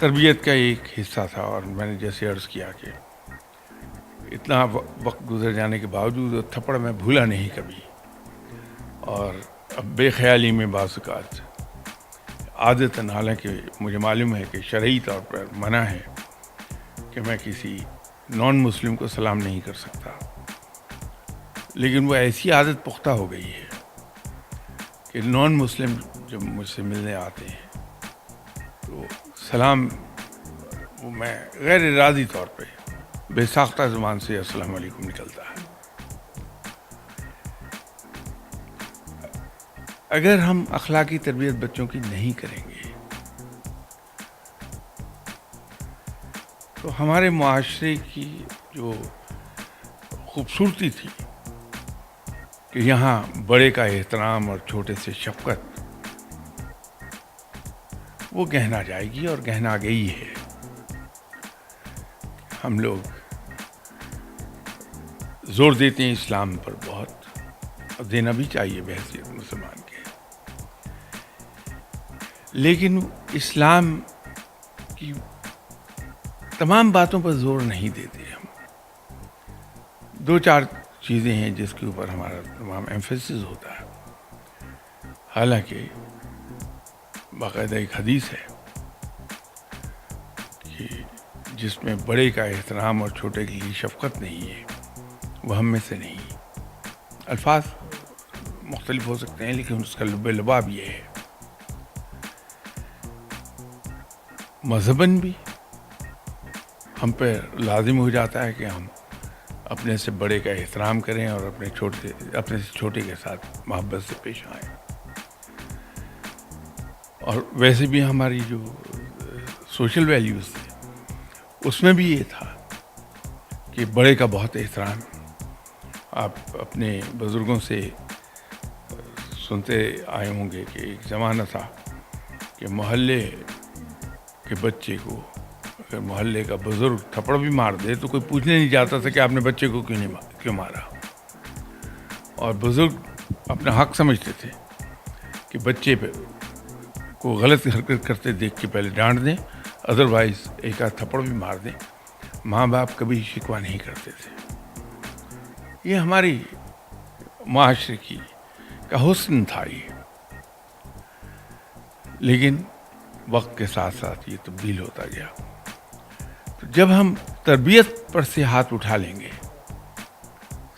تربیت کا ایک حصہ تھا، اور میں نے جیسے عرض کیا کہ اتنا وقت گزر جانے کے باوجود وہ تھپڑ میں بھولا نہیں کبھی، اور اب بے خیالی میں بعض اوقات عادتاً، حالانکہ مجھے معلوم ہے کہ شرعی طور پر منع ہے کہ میں کسی نان مسلم کو سلام نہیں کر سکتا، لیکن وہ ایسی عادت پختہ ہو گئی ہے کہ نان مسلم جب مجھ سے ملنے آتے ہیں تو سلام وہ میں غیر ارادی طور پہ بے ساختہ زبان سے السلام علیکم نکلتا ہے۔ اگر ہم اخلاقی تربیت بچوں کی نہیں کریں گے تو ہمارے معاشرے کی جو خوبصورتی تھی کہ یہاں بڑے کا احترام اور چھوٹے سے شفقت، وہ گہنا جائے گی، اور گہنا گئی ہے۔ ہم لوگ زور دیتے ہیں اسلام پر بہت، اور دینا بھی چاہیے بحیثیت مسلمان کے، لیکن اسلام کی تمام باتوں پر زور نہیں دیتے ہم۔ دو چار چیزیں ہیں جس کے اوپر ہمارا تمام ایمفیسس ہوتا ہے، حالانکہ باقاعدہ ایک حدیث ہے کہ جس میں بڑے کا احترام اور چھوٹے کے لیے شفقت نہیں ہے وہ ہم میں سے نہیں۔ الفاظ مختلف ہو سکتے ہیں لیکن اس کا لب لباب یہ ہے۔ مذہباً بھی ہم پہ لازم ہو جاتا ہے کہ ہم اپنے سے بڑے کا احترام کریں اور اپنے سے چھوٹے کے ساتھ محبت سے پیش آئیں، اور ویسے بھی ہماری جو سوشل ویلیوز تھے اس میں بھی یہ تھا کہ بڑے کا بہت احترام۔ آپ اپنے بزرگوں سے سنتے آئے ہوں گے کہ ایک زمانہ تھا کہ محلے کے بچے کو اگر محلے کا بزرگ تھپڑ بھی مار دے تو کوئی پوچھنے نہیں جاتا تھا کہ آپ نے بچے کو کیوں مارا، اور بزرگ اپنا حق سمجھتے تھے کہ بچے پہ کو غلط حرکت کرتے دیکھ کے پہلے ڈانٹ دیں، ادروائز ایک آدھ تھپڑ بھی مار دیں۔ ماں باپ کبھی شکوہ نہیں کرتے تھے۔ یہ ہماری معاشرے کا حسن تھا یہ، لیکن وقت کے ساتھ ساتھ یہ تبدیل ہوتا گیا۔ تو جب ہم تربیت پر سے ہاتھ اٹھا لیں گے،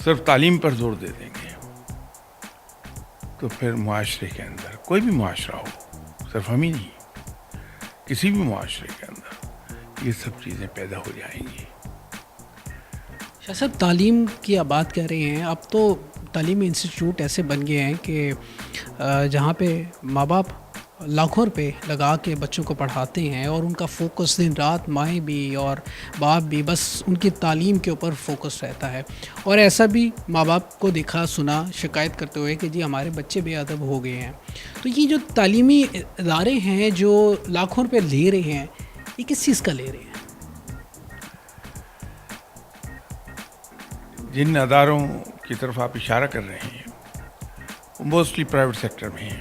صرف تعلیم پر زور دے دیں گے، تو پھر معاشرے کے اندر کوئی بھی معاشرہ ہو، صرف ہم ہی نہیں، کسی بھی معاشرے کے اندر یہ سب چیزیں پیدا ہو جائیں گی۔ شاہ صاحب، تعلیم کی آپ بات کر رہے ہیں، اب تو تعلیمی انسٹیٹیوٹ ایسے بن گئے ہیں کہ جہاں پہ ماں باپ لاکھوں روپے لگا کے بچوں کو پڑھاتے ہیں، اور ان کا فوکس دن رات، مائیں بھی اور باپ بھی، بس ان کی تعلیم کے اوپر فوکس رہتا ہے۔ اور ایسا بھی ماں باپ کو دیکھا سنا شکایت کرتے ہوئے کہ جی ہمارے بچے بے ادب ہو گئے ہیں۔ تو یہ جو تعلیمی ادارے ہیں جو لاکھوں روپے لے رہے ہیں، یہ کس چیز کا لے رہے ہیں؟ جن اداروں کی طرف آپ اشارہ کر رہے ہیں وہ موسٹلی پرائیویٹ سیکٹر میں ہیں،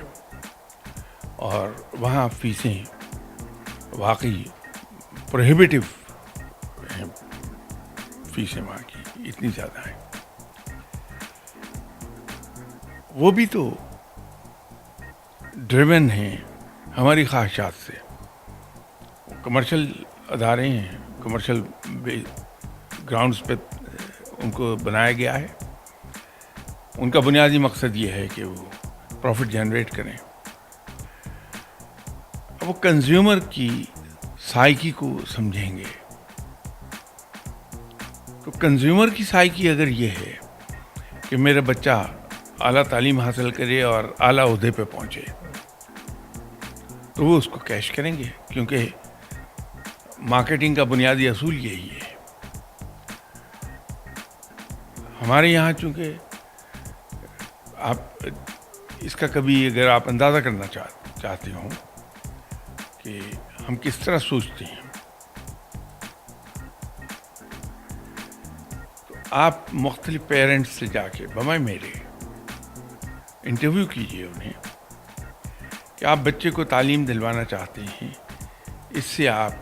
اور وہاں فیسیں واقعی پروہیبیٹو ہیں، فیسیں وہاں کی اتنی زیادہ ہیں۔ وہ بھی تو ڈریون ہیں ہماری خواہشات سے۔ کمرشل ادارے ہیں، کمرشل گراؤنڈز پہ ان کو بنایا گیا ہے۔ ان کا بنیادی مقصد یہ ہے کہ وہ پروفٹ جنریٹ کریں۔ وہ کنزیومر کی سائیکی کو سمجھیں گے، تو کنزیومر کی سائیکی اگر یہ ہے کہ میرا بچہ اعلیٰ تعلیم حاصل کرے اور اعلیٰ عہدے پہ پہنچے، تو وہ اس کو کیش کریں گے، کیونکہ مارکیٹنگ کا بنیادی اصول یہی ہے۔ ہمارے یہاں چونکہ آپ اس کا کبھی اگر آپ اندازہ کرنا چاہتے ہوں کہ ہم کس طرح سوچتے ہیں، تو آپ مختلف پیرنٹس سے جا کے بمائے میرے انٹرویو کیجئے انہیں کہ آپ بچے کو تعلیم دلوانا چاہتے ہیں، اس سے آپ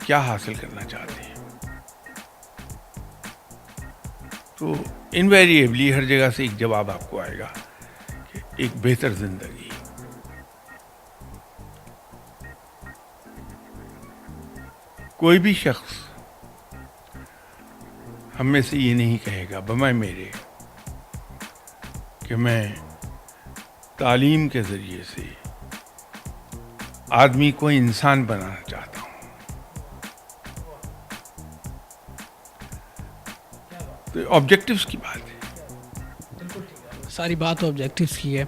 کیا حاصل کرنا چاہتے ہیں. تو انویریبلی ہر جگہ سے ایک جواب آپ کو آئے گا کہ ایک بہتر زندگی. کوئی بھی شخص ہم میں سے یہ نہیں کہے گا بمائے میرے کہ میں تعلیم کے ذریعے سے آدمی کو انسان بنانا چاہتا ہوں. تو آبجیکٹیوز کی بات ہے. ساری بات آبجیکٹیوز کی ہے.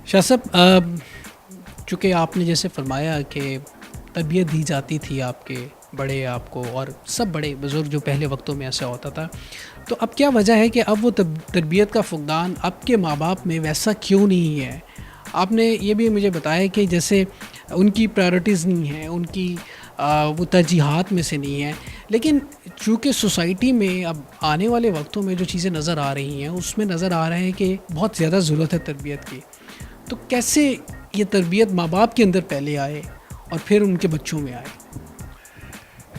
شاہ صاحب، چونکہ آپ نے جیسے فرمایا کہ تربیت دی جاتی تھی آپ کے بڑے آپ کو اور سب بڑے بزرگ جو پہلے وقتوں میں ایسا ہوتا تھا، تو اب کیا وجہ ہے کہ اب وہ تربیت کا فقدان اب کے ماں باپ میں ویسا کیوں نہیں ہے؟ آپ نے یہ بھی مجھے بتایا کہ جیسے ان کی پرائرٹیز نہیں ہیں، ان کی وہ ترجیحات میں سے نہیں ہے، لیکن چونکہ سوسائٹی میں اب آنے والے وقتوں میں جو چیزیں نظر آ رہی ہیں اس میں نظر آ رہا ہے کہ بہت زیادہ ضرورت ہے تربیت کی. تو کیسے یہ تربیت ماں باپ کے اندر پہلے آئے اور پھر ان کے بچوں میں آئے؟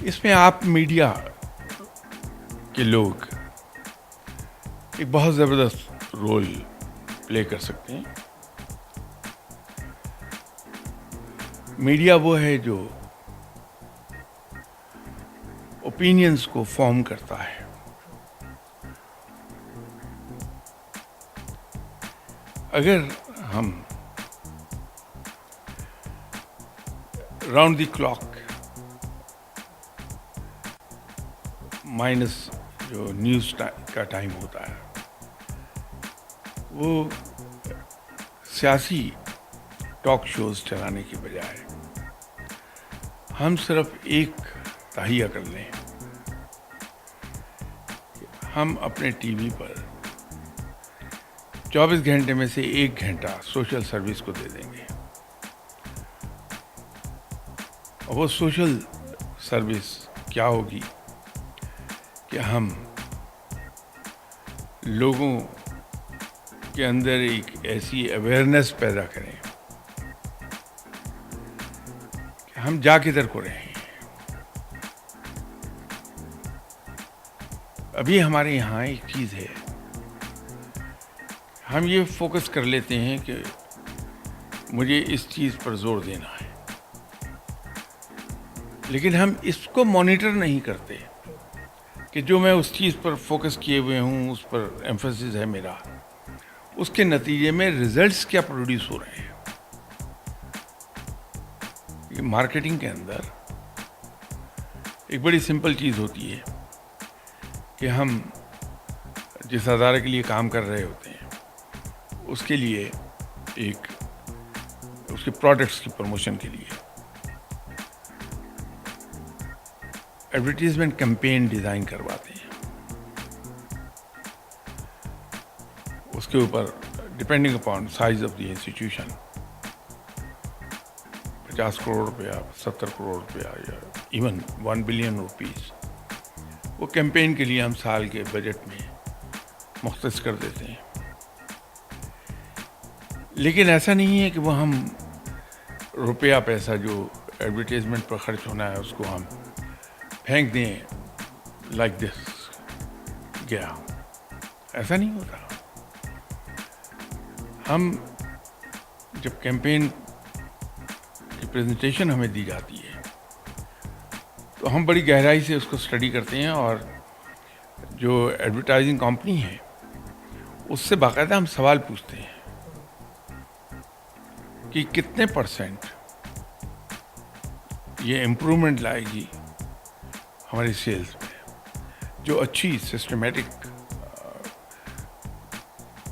اس میں آپ میڈیا کے لوگ ایک بہت زبردست رول پلے کر سکتے ہیں. میڈیا وہ ہے جو اوپینینز کو فارم کرتا ہے. اگر ہم راؤنڈ دی کلاک مائنس جو نیوز کا ٹائم ہوتا ہے وہ سیاسی ٹاک شوز چلانے کی بجائے ہم صرف ایک تہیہ کر لیں کہ ہم اپنے ٹی وی پر 24 گھنٹے میں سے 1 گھنٹہ سوشل سروس کو دے دیں گے. اور وہ سوشل سروس کیا ہوگی کہ ہم لوگوں کے اندر ایک ایسی اویئرنیس پیدا کریں کہ ہم جا کدھر کو رہے ہیں. ابھی ہمارے یہاں ایک چیز ہے، ہم یہ فوکس کر لیتے ہیں کہ مجھے اس چیز پر زور دینا ہے، لیکن ہم اس کو مانیٹر نہیں کرتے کہ جو میں اس چیز پر فوکس کیے ہوئے ہوں، اس پر ایمفیسس ہے میرا، اس کے نتیجے میں ریزلٹس کیا پروڈیوس ہو رہے ہیں. یہ مارکیٹنگ کے اندر ایک بڑی سمپل چیز ہوتی ہے کہ ہم جس ادارے کے لیے کام کر رہے ہوتے ہیں اس کے لیے ایک اس کے پروڈکٹس کی پروموشن کے لیے ایڈورٹیزمنٹ کیمپین ڈیزائن کرواتے ہیں. اس کے اوپر depending upon size of the institution 50 crore روپیہ، 70 کروڑ روپیہ یا ایون 1 بلین روپیز وہ کیمپین کے لیے ہم سال کے بجٹ میں مختص کر دیتے ہیں. لیکن ایسا نہیں ہے کہ وہ ہم روپیہ پیسہ جو ایڈورٹیزمنٹ پر خرچ ہونا ہے اس کو ہم پھینک دیں لائک دس گیا. ایسا نہیں ہوتا. ہم جب کیمپین کی پریزنٹیشن ہمیں دی جاتی ہے تو ہم بڑی گہرائی سے اس کو اسٹڈی کرتے ہیں اور جو ایڈورٹائزنگ کمپنی ہے اس سے باقاعدہ ہم سوال پوچھتے ہیں کہ کتنے % یہ امپرومنٹ لائے گی ہماری سیلز میں. جو اچھی سسٹمیٹک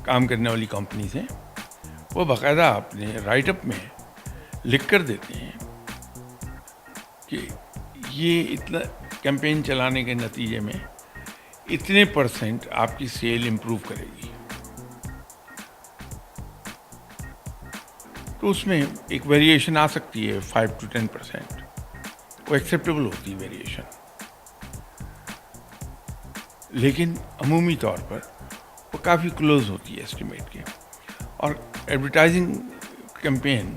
کام کرنے والی کمپنیز ہیں وہ باقاعدہ اپنے رائٹ اپ میں لکھ کر دیتے ہیں کہ یہ اتنا کیمپین چلانے کے نتیجے میں اتنے % آپ کی سیل امپروو کرے گی. تو اس میں ایک ویریشن آ سکتی ہے 5 to 10%. وہ ایکسیپٹیبل ہوتی ہے ویریشن، لیکن عمومی طور پر وہ کافی کلوز ہوتی ہے اسٹیمیٹ کے. اور ایڈورٹائزنگ کیمپین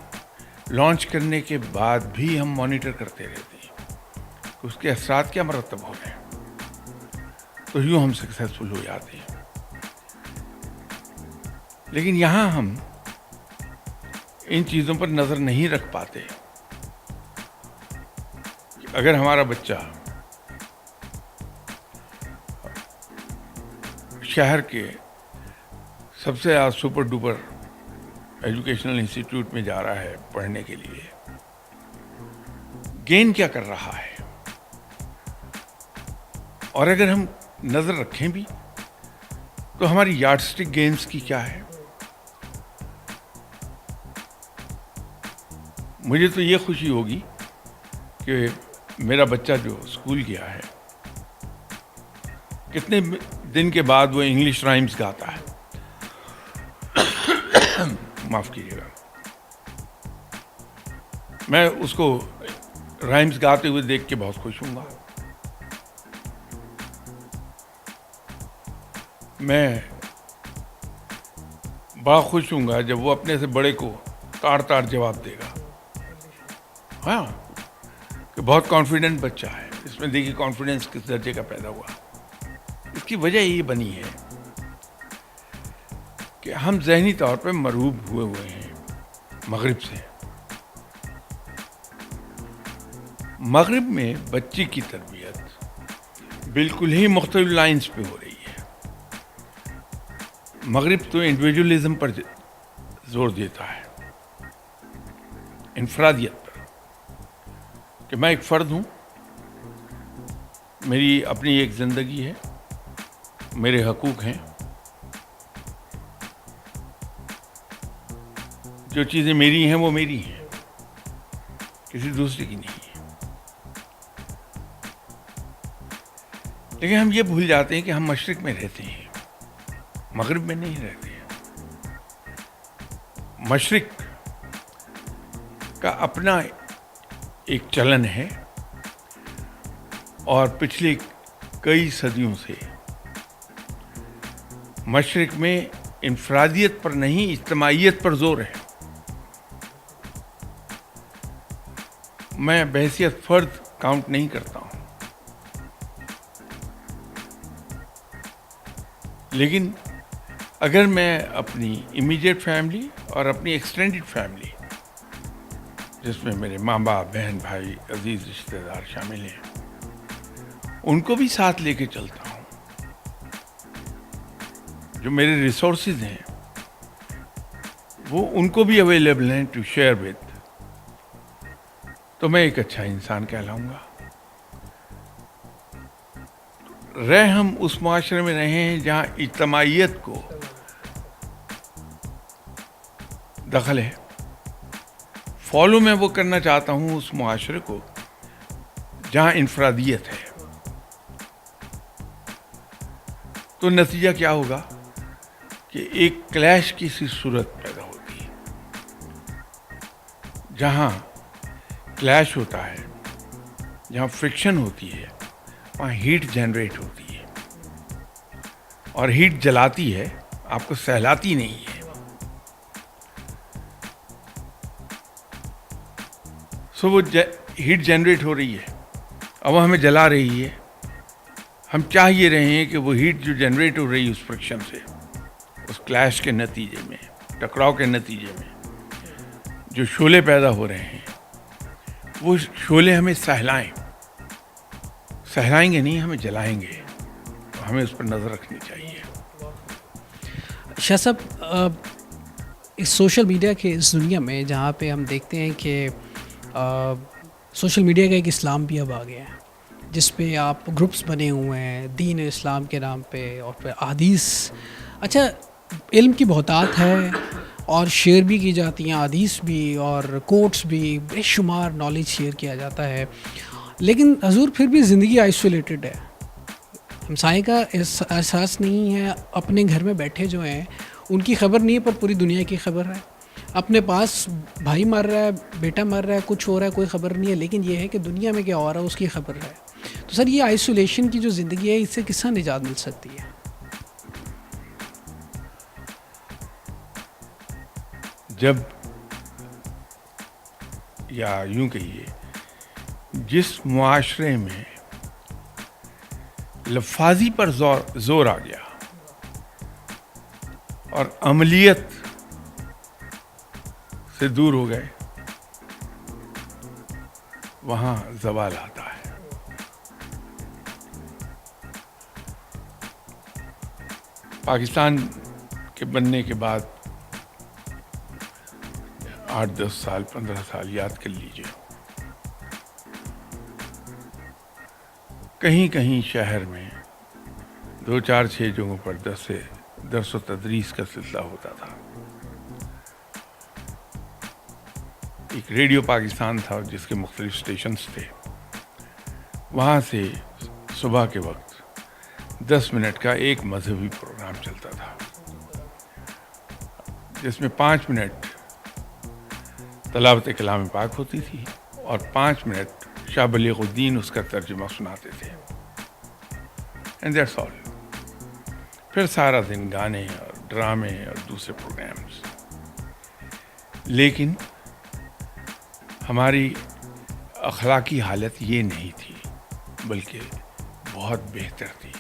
لانچ کرنے کے بعد بھی ہم مانیٹر کرتے رہتے ہیں کہ اس کے اثرات کیا مرتب ہو رہے ہیں، تو یوں ہم سکسیسفل ہو جاتے ہیں. لیکن یہاں ہم ان چیزوں پر نظر نہیں رکھ پاتے. اگر ہمارا بچہ شہر کے سب سے سپر ڈوپر ایجوکیشنل انسٹیٹیوٹ میں جا رہا ہے پڑھنے کے لیے، گین کیا کر رہا ہے، اور اگر ہم نظر رکھیں بھی تو ہماری یارڈ اسٹک گینز کی کیا ہے. مجھے تو یہ خوشی ہوگی کہ میرا بچہ جو اسکول گیا ہے، کتنے دن کے بعد وہ انگلش رائمز گاتا ہے. معاف کیجیے گا، میں اس کو رائمز گاتے ہوئے دیکھ کے بہت خوش ہوں گا. میں بڑا خوش ہوں گا جب وہ اپنے سے بڑے کو تاڑ تاڑ جواب دے گا. ہاں، کہ بہت کانفیڈنٹ بچہ ہے. اس میں دیکھیے کانفیڈنس کس درجے کا پیدا ہوا. اس کی وجہ یہ بنی ہے کہ ہم ذہنی طور پہ مرعوب ہوئے ہیں مغرب سے. مغرب میں بچے کی تربیت بالکل ہی مختلف لائنز پہ ہو رہی ہے. مغرب تو انڈیویجولزم پر زور دیتا ہے، انفرادیت پر، کہ میں ایک فرد ہوں، میری اپنی ایک زندگی ہے، میرے حقوق ہیں، جو چیزیں میری ہیں وہ میری ہیں، کسی دوسرے کی نہیں ہے. لیکن ہم یہ بھول جاتے ہیں کہ ہم مشرق میں رہتے ہیں، مغرب میں نہیں رہتے ہیں. مشرق کا اپنا ایک چلن ہے، اور پچھلی کئی صدیوں سے مشرق میں انفرادیت پر نہیں اجتماعیت پر زور ہے. میں بحیثیت فرد کاؤنٹ نہیں کرتا ہوں، لیکن اگر میں اپنی امیڈیٹ فیملی اور اپنی ایکسٹینڈڈ فیملی، جس میں میرے ماں باپ، بہن بھائی، عزیز رشتہ دار شامل ہیں، ان کو بھی ساتھ لے کے چلتا ہوں، جو میرے ریسورسز ہیں وہ ان کو بھی اویلیبل ہیں ٹو شیئر وتھ، تو میں ایک اچھا انسان کہلاؤں گا. ہم اس معاشرے میں رہے ہیں جہاں اجتماعیت کو دخل ہے. فالو میں وہ کرنا چاہتا ہوں اس معاشرے کو جہاں انفرادیت ہے. تو نتیجہ کیا ہوگا کہ ایک کلیش کی سی صورت پیدا ہوتی ہے. جہاں کلیش ہوتا ہے، جہاں فرکشن ہوتی ہے، وہاں ہیٹ جنریٹ ہوتی ہے، اور ہیٹ جلاتی ہے، آپ کو سہلاتی نہیں ہے. سو وہ ہیٹ جنریٹ ہو رہی ہے اور وہ ہمیں جلا رہی ہے. ہم چاہ یہ رہے ہیں کہ وہ ہیٹ جو جنریٹ ہو رہی ہے اس فرکشن سے، اس کلیش کے نتیجے میں، ٹکراؤ کے نتیجے میں جو شعلے پیدا ہو رہے ہیں، وہ شعلے ہمیں سہلائیں گے نہیں، ہمیں جلائیں گے. ہمیں اس پر نظر رکھنی چاہیے. شاہ صاحب، اس سوشل میڈیا کے اس دنیا میں جہاں پہ ہم دیکھتے ہیں کہ سوشل میڈیا کا ایک اسلام بھی اب آ گیا ہے، جس پہ آپ گروپس بنے ہوئے ہیں دین اسلام کے نام پہ، اور پھر احادیث، اچھا علم کی بہتات ہے اور شیئر بھی کی جاتی ہیں، احادیث بھی اور کوٹس بھی، بے شمار نالج شیئر کیا جاتا ہے. لیکن حضور پھر بھی زندگی آئسولیٹڈ ہے، ہمسائے کا احساس نہیں ہے. اپنے گھر میں بیٹھے جو ہیں ان کی خبر نہیں ہے، پر پوری دنیا کی خبر ہے. اپنے پاس بھائی مر رہا ہے، بیٹا مر رہا ہے، کچھ ہو رہا ہے، کوئی خبر نہیں ہے، لیکن یہ ہے کہ دنیا میں کیا ہو رہا ہے اس کی خبر ہے. تو سر، یہ آئسولیشن کی جو زندگی ہے، اس سے کس طرح نجات مل سکتی ہے؟ جب، یا یوں کہیے، جس معاشرے میں لفاظی پر زور آ گیا اور عملیت سے دور ہو گئے، وہاں زوال آتا ہے. پاکستان کے بننے کے بعد 8-10 سال 15 سال یاد کر لیجئے، کہیں کہیں شہر میں 2-4-6 جگہوں پر درس و تدریس کا سلسلہ ہوتا تھا. ایک ریڈیو پاکستان تھا جس کے مختلف اسٹیشنز تھے. وہاں سے صبح کے وقت 10 منٹ کا ایک مذہبی پروگرام چلتا تھا، جس میں 5 منٹ تلاوت کلام پاک ہوتی تھی اور 5 منٹ شاہ بلیغ الدین اس کا ترجمہ سناتے تھے. And that's all. پھر سارا دن گانے اور ڈرامے اور دوسرے پروگرامز. لیکن ہماری اخلاقی حالت یہ نہیں تھی، بلکہ بہت بہتر تھی.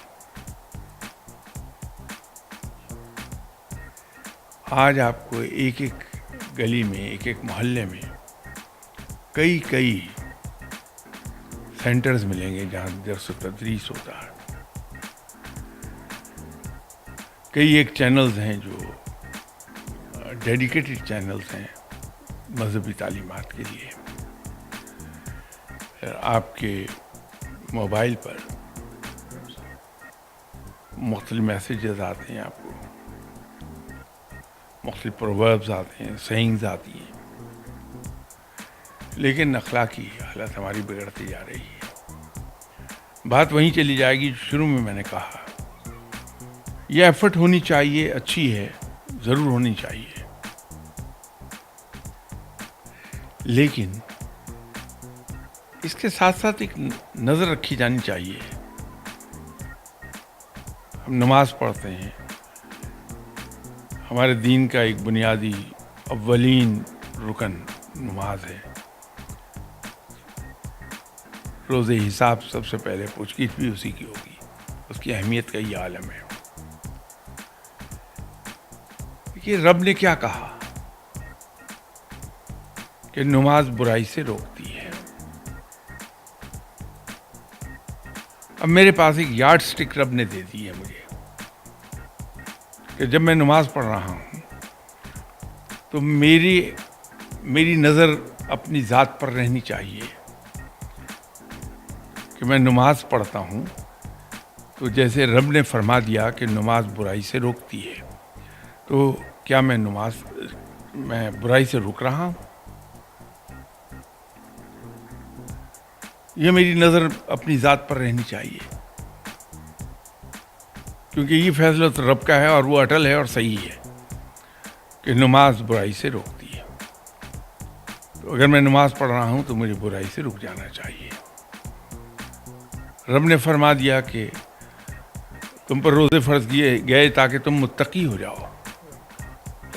آج آپ کو ایک ایک گلی میں، ایک ایک محلے میں کئی سینٹرز ملیں گے جہاں درس و تدریس ہوتا ہے. کئی ایک چینلز ہیں جو ڈیڈیکیٹڈ چینلز ہیں مذہبی تعلیمات کے لیے. آپ کے موبائل پر مختلف میسیجز آتے ہیں، آپ کو مختلف پرووربز آتے ہیں، سینگز آتی ہیں. لیکن اخلاقی حالت ہماری بگڑتی جا رہی ہے. بات وہیں چلی جائے گی جو شروع میں نے کہا. یہ ایفرٹ ہونی چاہیے، اچھی ہے، ضرور ہونی چاہیے، لیکن اس کے ساتھ ساتھ ایک نظر رکھی جانی چاہیے. ہم نماز پڑھتے ہیں، ہمارے دین کا ایک بنیادی اولین رکن نماز ہے. روز حساب سب سے پہلے پوچھ گچھ بھی اسی کی ہوگی. اس کی اہمیت کا یہ عالم ہے. کہ رب نے کیا کہا کہ نماز برائی سے روکتی ہے. اب میرے پاس ایک یارڈ سٹک رب نے دے دی ہے مجھے کہ جب میں نماز پڑھ رہا ہوں تو میری نظر اپنی ذات پر رہنی چاہیے کہ میں نماز پڑھتا ہوں تو جیسے رب نے فرما دیا کہ نماز برائی سے روکتی ہے، تو کیا میں برائی سے رک رہا ہوں؟ یہ میری نظر اپنی ذات پر رہنی چاہیے، کیونکہ یہ فیصلہ تو رب کا ہے اور وہ اٹل ہے اور صحیح ہے کہ نماز برائی سے روکتی ہے. تو اگر میں نماز پڑھ رہا ہوں تو مجھے برائی سے رک جانا چاہیے. رب نے فرما دیا کہ تم پر روزے فرض کیے گئے تاکہ تم متقی ہو جاؤ.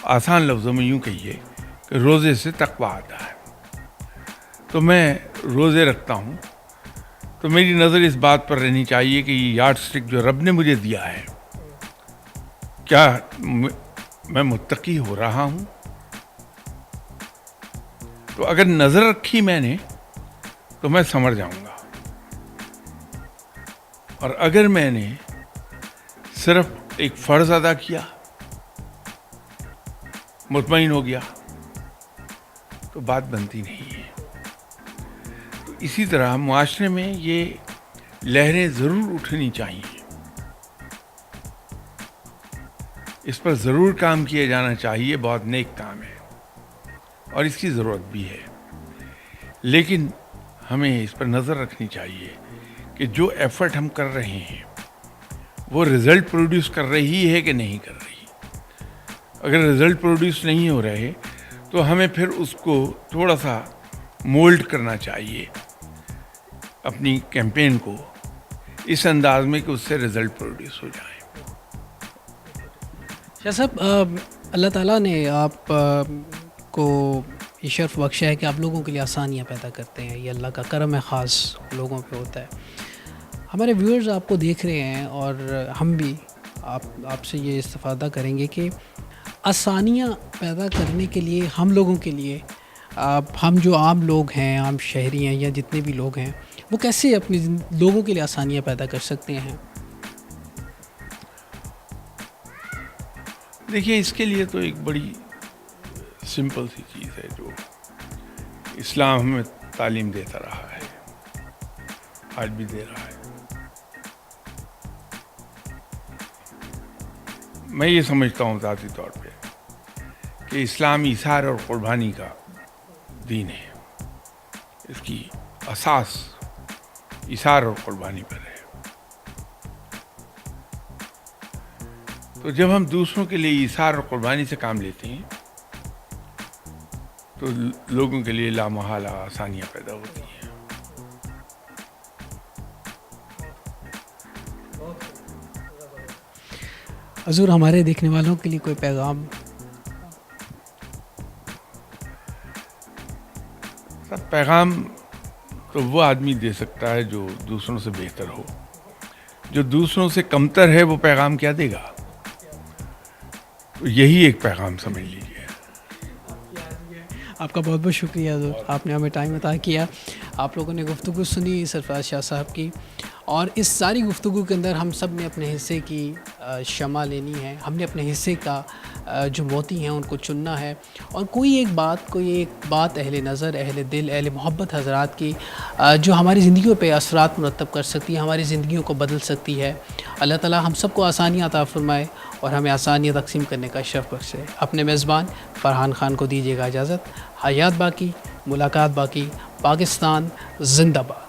آسان لفظوں میں یوں کہیے کہ روزے سے تقویٰ آتا ہے. تو میں روزے رکھتا ہوں تو میری نظر اس بات پر رہنی چاہیے کہ یہ یارڈ سٹک جو رب نے مجھے دیا ہے، کیا میں متقی ہو رہا ہوں؟ تو اگر نظر رکھی میں نے تو میں سمجھ جاؤں گا، اور اگر میں نے صرف ایک فرض ادا کیا، مطمئن ہو گیا، تو بات بنتی نہیں ہے. تو اسی طرح معاشرے میں یہ لہریں ضرور اٹھنی چاہیے، اس پر ضرور کام کیا جانا چاہیے. بہت نیک کام ہے اور اس کی ضرورت بھی ہے، لیکن ہمیں اس پر نظر رکھنی چاہیے کہ جو ایفرٹ ہم کر رہے ہیں وہ رزلٹ پروڈیوس کر رہی ہے کہ نہیں کر رہی. اگر رزلٹ پروڈیوس نہیں ہو رہے تو ہمیں پھر اس کو تھوڑا سا مولڈ کرنا چاہیے اپنی کیمپین کو اس انداز میں کہ اس سے رزلٹ پروڈیوس ہو جائیں. شاہ صاحب، اللہ تعالیٰ نے آپ کو یہ شرف بخشا ہے کہ آپ لوگوں کے لیے آسانیاں پیدا کرتے ہیں. یہ اللہ کا کرم ہے خاص لوگوں پہ ہوتا ہے. ہمارے ویورز آپ کو دیکھ رہے ہیں اور ہم بھی آپ سے یہ استفادہ کریں گے کہ آسانیاں پیدا کرنے کے لیے ہم لوگوں کے لیے ہم جو عام لوگ ہیں, عام شہری ہیں یا جتنے بھی لوگ ہیں, وہ کیسے اپنی لوگوں کے لیے آسانیاں پیدا کر سکتے ہیں. دیکھیے اس کے لیے تو ایک بڑی سمپل سی چیز ہے جو اسلام ہمیں تعلیم دیتا رہا ہے, آج بھی دے رہا ہے. میں یہ سمجھتا ہوں ذاتی طور پہ کہ اسلام ایثار اور قربانی کا دین ہے. اس کی اساس ایثار اور قربانی پر ہے. تو جب ہم دوسروں کے لیے ایثار اور قربانی سے کام لیتے ہیں تو لوگوں کے لیے لامحالہ آسانیاں پیدا ہوتی ہیں. حضور ہمارے دیکھنے والوں کے لیے کوئی پیغام؟ سب پیغام تو وہ آدمی دے سکتا ہے جو دوسروں سے بہتر ہو. جو دوسروں سے کمتر ہے وہ پیغام کیا دے گا؟ تو یہی ایک پیغام سمجھ لیجیے. آپ کا بہت بہت شکریہ حضور, آپ نے ہمیں ٹائم عطا کیا. آپ لوگوں نے گفتگو سنی سرفراز شاہ صاحب کی, اور اس ساری گفتگو کے اندر ہم سب نے اپنے حصے کی شمع لینی ہے. ہم نے اپنے حصے کا جو موتی ہیں ان کو چننا ہے, اور کوئی ایک بات اہل نظر, اہل دل, اہل محبت حضرات کی جو ہماری زندگیوں پہ اثرات مرتب کر سکتی ہے, ہماری زندگیوں کو بدل سکتی ہے. اللہ تعالیٰ ہم سب کو آسانیاں عطا فرمائے اور ہمیں آسانیاں تقسیم کرنے کا شرف بخشے. اپنے میزبان فرحان خان کو دیجیے گا اجازت. حیات باقی, ملاقات باقی. پاکستان زندہ باد.